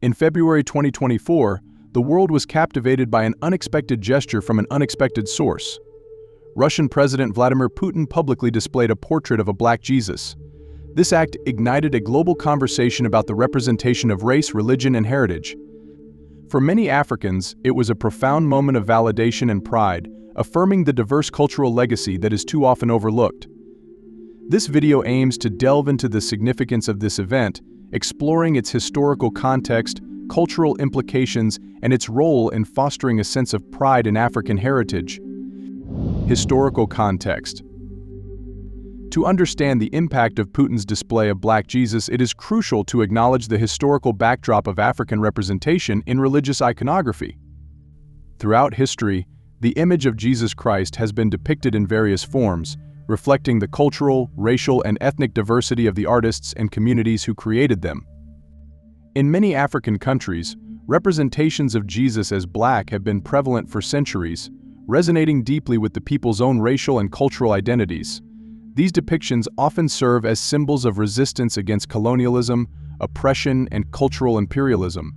In February 2024, the world was captivated by an unexpected gesture from an unexpected source. Russian President Vladimir Putin publicly displayed a portrait of a black Jesus. This act ignited a global conversation about the representation of race, religion, and heritage. For many Africans, it was a profound moment of validation and pride, affirming the diverse cultural legacy that is too often overlooked. This video aims to delve into the significance of this event, exploring its historical context, cultural implications, and its role in fostering a sense of pride in African heritage. Historical context. To understand the impact of Putin's display of Black Jesus, it is crucial to acknowledge the historical backdrop of African representation in religious iconography. Throughout history, the image of Jesus Christ has been depicted in various forms, reflecting the cultural, racial, and ethnic diversity of the artists and communities who created them. In many African countries, representations of Jesus as Black have been prevalent for centuries, resonating deeply with the people's own racial and cultural identities. These depictions often serve as symbols of resistance against colonialism, oppression, and cultural imperialism.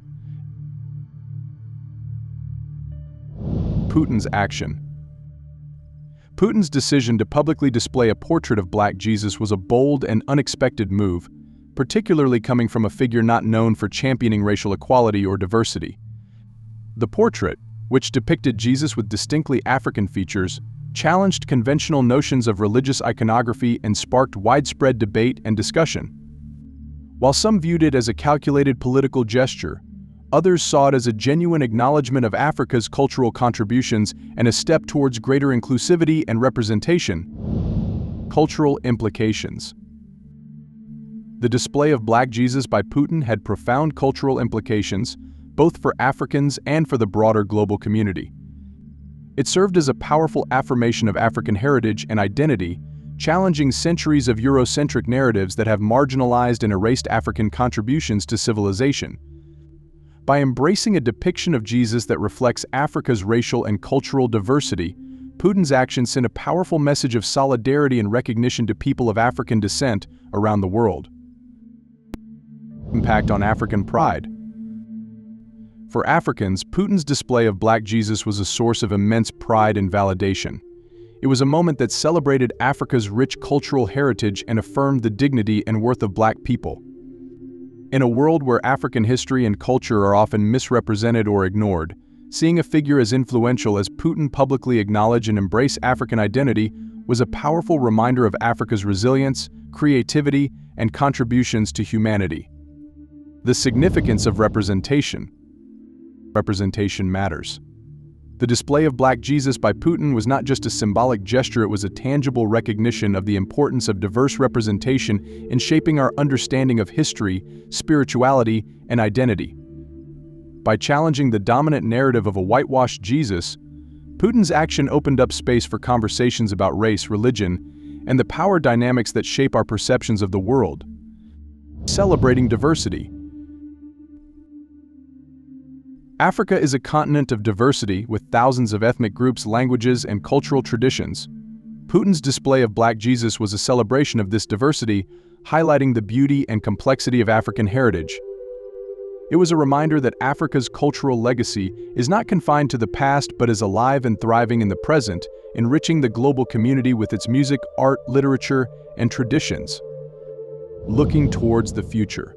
Putins Action. Putin's decision to publicly display a portrait of Black Jesus was a bold and unexpected move, particularly coming from a figure not known for championing racial equality or diversity. The portrait, which depicted Jesus with distinctly African features, challenged conventional notions of religious iconography and sparked widespread debate and discussion. While some viewed it as a calculated political gesture, others saw it as a genuine acknowledgement of Africa's cultural contributions and a step towards greater inclusivity and representation. Cultural implications. The display of Black Jesus by Putin had profound cultural implications, both for Africans and for the broader global community. It served as a powerful affirmation of African heritage and identity, challenging centuries of Eurocentric narratives that have marginalized and erased African contributions to civilization. By embracing a depiction of Jesus that reflects Africa's racial and cultural diversity, Putin's action sent a powerful message of solidarity and recognition to people of African descent around the world. Impact on African pride. For Africans, Putin's display of Black Jesus was a source of immense pride and validation. It was a moment that celebrated Africa's rich cultural heritage and affirmed the dignity and worth of Black people. In a world where African history and culture are often misrepresented or ignored, seeing a figure as influential as Putin publicly acknowledge and embrace African identity was a powerful reminder of Africa's resilience, creativity, and contributions to humanity. The significance of representation. Representation matters. The display of Black Jesus by Putin was not just a symbolic gesture, it was a tangible recognition of the importance of diverse representation in shaping our understanding of history, spirituality, and identity. By challenging the dominant narrative of a whitewashed Jesus, Putin's action opened up space for conversations about race, religion, and the power dynamics that shape our perceptions of the world. Celebrating diversity. Africa is a continent of diversity with thousands of ethnic groups, languages, and cultural traditions. Putin's display of Black Jesus was a celebration of this diversity, highlighting the beauty and complexity of African heritage. It was a reminder that Africa's cultural legacy is not confined to the past but is alive and thriving in the present, enriching the global community with its music, art, literature, and traditions. Looking towards the future.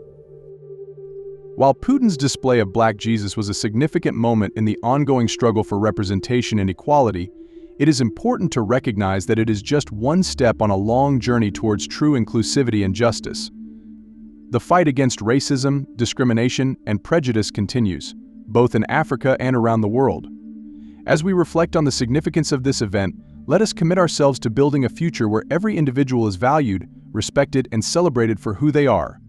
While Putin's display of Black Jesus was a significant moment in the ongoing struggle for representation and equality, it is important to recognize that it is just one step on a long journey towards true inclusivity and justice. The fight against racism, discrimination, and prejudice continues, both in Africa and around the world. As we reflect on the significance of this event, let us commit ourselves to building a future where every individual is valued, respected, and celebrated for who they are.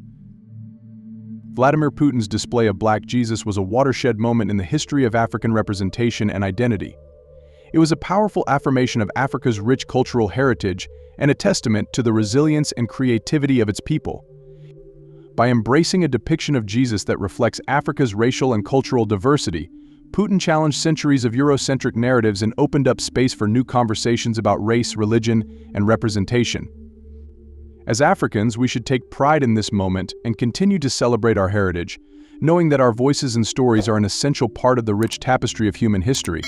Vladimir Putin's display of Black Jesus was a watershed moment in the history of African representation and identity. It was a powerful affirmation of Africa's rich cultural heritage and a testament to the resilience and creativity of its people. By embracing a depiction of Jesus that reflects Africa's racial and cultural diversity, Putin challenged centuries of Eurocentric narratives and opened up space for new conversations about race, religion, and representation. As Africans, we should take pride in this moment and continue to celebrate our heritage, knowing that our voices and stories are an essential part of the rich tapestry of human history.